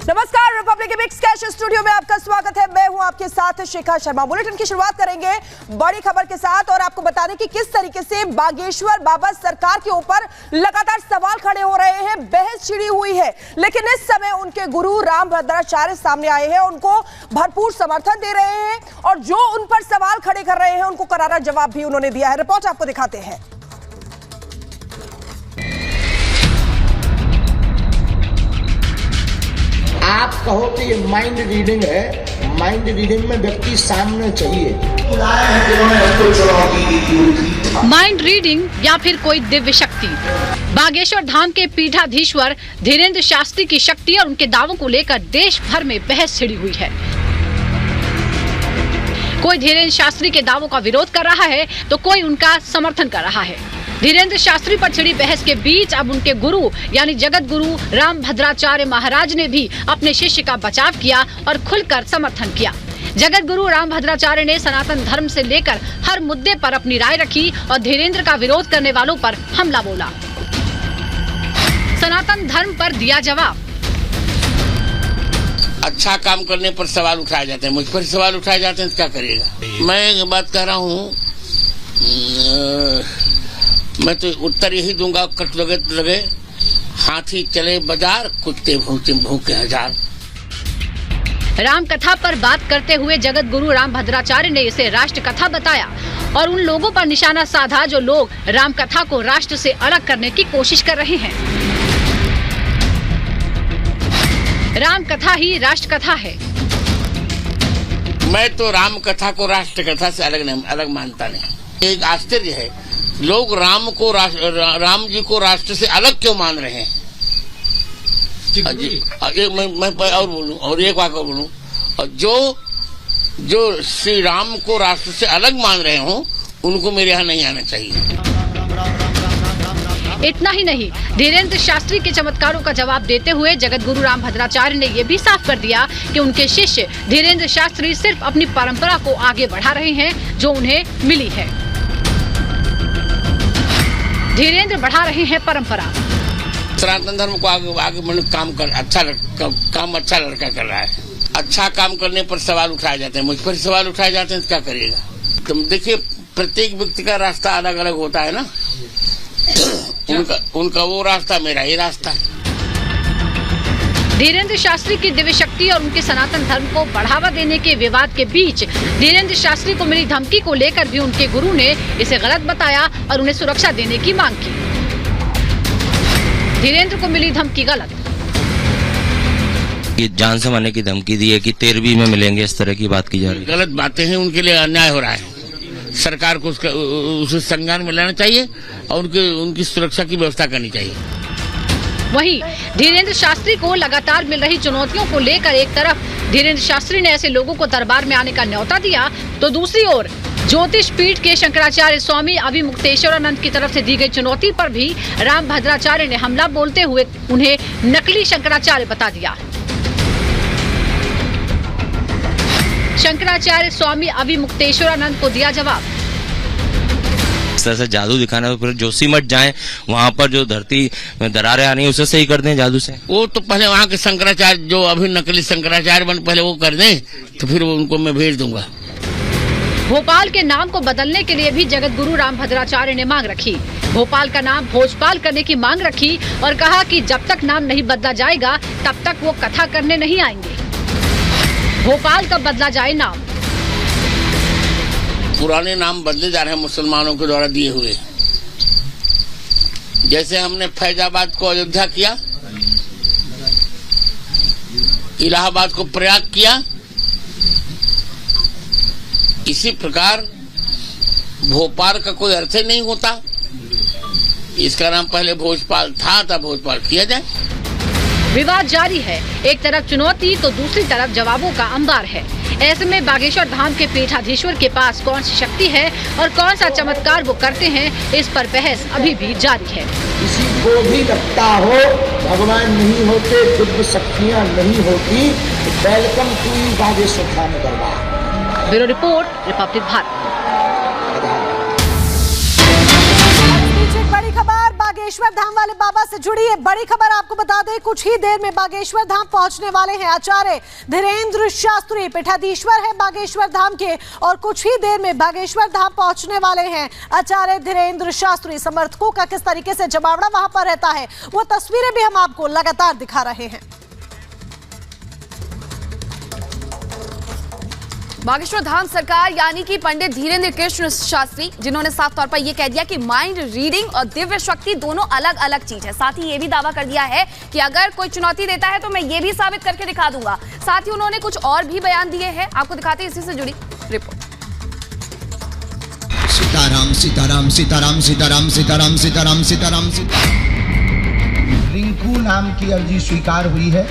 नमस्कार, Republic mix cash studio में आपका स्वागत है। मैं हूं आपके साथ शिखा शर्मा। बुलेटिन की शुरुआत करेंगे बड़ी खबर के साथ और आपको बता दें कि किस तरीके से बागेश्वर बाबा सरकार के ऊपर लगातार सवाल खड़े हो रहे हैं, बहस छिड़ी हुई है। लेकिन इस समय उनके गुरु रामभद्राचार्य सामने आए हैं, उनको भरपूर समर्थन दे रहे हैं और जो उन पर सवाल खड़े कर रहे हैं उनको करारा जवाब भी उन्होंने दिया है। रिपोर्ट आपको दिखाते हैं। आप कहो कि ये माइंड रीडिंग है, माइंड रीडिंग में व्यक्ति सामने चाहिए। माइंड रीडिंग या फिर कोई दिव्य शक्ति। बागेश्वर धाम के पीठाधीश्वर धीरेन्द्र शास्त्री की शक्ति और उनके दावों को लेकर देश भर में बहस छिड़ी हुई है। कोई धीरेन्द्र शास्त्री के दावों का विरोध कर रहा है तो कोई उनका समर्थन कर रहा है। धीरेन्द्र शास्त्री पर छिड़ी बहस के बीच अब उनके गुरु यानी जगत गुरु रामभद्राचार्य महाराज ने भी अपने शिष्य का बचाव किया और खुलकर समर्थन किया। जगत गुरु रामभद्राचार्य ने सनातन धर्म से लेकर हर मुद्दे पर अपनी राय रखी और धीरेन्द्र का विरोध करने वालों पर हमला बोला। सनातन धर्म पर दिया जवाब। अच्छा काम करने पर सवाल उठाए जाते हैं, मुझ पर सवाल उठाए जाते हैं तो क्या करिएगा। मैं एक बात कह रहा हूँ, मैं तो उत्तर यही दूंगा, कट लगे हाथी चले बाजार, कुत्ते भूखे हजार। राम कथा पर बात करते हुए जगत गुरु रामभद्राचार्य ने इसे राष्ट्र कथा बताया और उन लोगों पर निशाना साधा जो लोग राम कथा को राष्ट्र से अलग करने की कोशिश कर रहे हैं। राम कथा ही राष्ट्र कथा है। मैं तो राम कथा को राष्ट्र कथा से अलग मानता नहीं। एक आश्चर्य है, लोग राम जी को राष्ट्र से अलग क्यों मान रहे हैं। मैं और बोलूं और एक बात बोलूं, और जो श्री राम को राष्ट्र से अलग मान रहे हों उनको मेरे यहाँ नहीं आना चाहिए। इतना ही नहीं, धीरेन्द्र शास्त्री के चमत्कारों का जवाब देते हुए जगत गुरु रामभद्राचार्य ने यह भी साफ कर दिया कि उनके शिष्य धीरेन्द्र शास्त्री सिर्फ अपनी परंपरा को आगे बढ़ा रहे हैं जो उन्हें मिली है। धीरेन्द्र बढ़ा रहे हैं परंपरा। सनातन धर्म को आगे बढ़ने काम अच्छा लड़का कर रहा है। अच्छा काम करने पर सवाल उठाए जाते हैं, मुझ पर सवाल उठाए जाते हैं तो क्या करिएगा। तुम देखिए, प्रत्येक व्यक्ति का रास्ता अलग अलग होता है ना। उनका वो रास्ता, मेरा ये रास्ता है। धीरेन्द्र शास्त्री की दिव्य शक्ति और उनके सनातन धर्म को बढ़ावा देने के विवाद के बीच धीरेन्द्र शास्त्री को मिली धमकी को लेकर भी उनके गुरु ने इसे गलत बताया और उन्हें सुरक्षा देने की मांग की। धीरेन्द्र को मिली धमकी गलत। ये जान से मारने की धमकी दी है कि 13वीं में मिलेंगे, इस तरह की बात की जा रही है। गलत बातें हैं, उनके लिए अन्याय हो रहा है। सरकार को उसे संज्ञान में लेना चाहिए और उनकी सुरक्षा की व्यवस्था करनी चाहिए। वहीं धीरेन्द्र शास्त्री को लगातार मिल रही चुनौतियों को लेकर एक तरफ धीरेन्द्र शास्त्री ने ऐसे लोगों को दरबार में आने का न्योता दिया तो दूसरी ओर ज्योतिष पीठ के शंकराचार्य स्वामी अभिमुक्तेश्वरानंद की तरफ से दी गई चुनौती पर भी रामभद्राचार्य ने हमला बोलते हुए उन्हें नकली शंकराचार्य बता दिया। शंकराचार्य स्वामी अभिमुक्तेश्वरानंद को दिया जवाब। इस तरह से जादू दिखाना तो फिर जोशीमठ जाएं, वहाँ पर जो धरती में दरारें आ रही है उसे सही कर दें जादू से। वो तो पहले वहाँ के शंकराचार्य जो अभी नकली शंकराचार्य बन, पहले वो कर दें तो फिर उनको मैं भेज दूंगा। भोपाल के नाम को बदलने के लिए भी जगत गुरु रामभद्राचार्य ने मांग रखी। भोपाल का नाम भोजपाल करने की मांग रखी और कहा कि जब तक नाम नहीं बदला जाएगा तब तक वो कथा करने नहीं आएंगे। भोपाल का बदला जाए नाम। पुराने नाम बदले जा रहे हैं मुसलमानों के द्वारा दिए हुए। जैसे हमने फैजाबाद को अयोध्या किया, इलाहाबाद को प्रयाग किया, इसी प्रकार भोपाल का कोई अर्थ ही नहीं होता। इसका नाम पहले भोजपाल था, तब भोजपाल किया जाए। विवाद जारी है, एक तरफ चुनौती तो दूसरी तरफ जवाबों का अंबार है। ऐसे में बागेश्वर धाम के पीठाधीश्वर के पास कौन सी शक्ति है और कौन सा चमत्कार वो करते हैं, इस पर बहस अभी भी जारी है। किसी को भी लगता हो भगवान नहीं होते, दिव्य शक्तियाँ नहीं होती, वेलकम टू बागेश्वर धाम दरबार। Bureau report, Republic Bharat. बड़ी खबर। बागेश्वर धाम वाले बाबा से जुड़ी है बड़ी खबर। आपको बता दें कुछ ही देर में बागेश्वर धाम पहुंचने वाले हैं आचार्य धीरेन्द्र शास्त्री, पीठाधीश्वर है बागेश्वर धाम के, और कुछ ही देर में बागेश्वर धाम पहुंचने वाले हैं आचार्य धीरेन्द्र शास्त्री। समर्थकों का किस तरीके से जमावड़ा वहां पर रहता है वो तस्वीरें भी हम आपको लगातार दिखा रहे हैं। बागेश्वर धाम सरकार यानी कि पंडित धीरेन्द्र कृष्ण शास्त्री, जिन्होंने साफ तौर पर यह कह दिया कि माइंड रीडिंग और दिव्य शक्ति दोनों अलग अलग चीज है। साथ ही ये भी दावा कर दिया है कि अगर कोई चुनौती देता है तो मैं ये भी साबित करके दिखा दूंगा। साथ ही उन्होंने कुछ और भी बयान दिए हैं, आपको दिखाते हैं इसी से जुड़ी रिपोर्ट। सीताराम सीताराम सीताराम सीताराम सीताराम सीताराम सीताराम सीताराम। रिंकू नाम की अर्जी स्वीकार हुई है।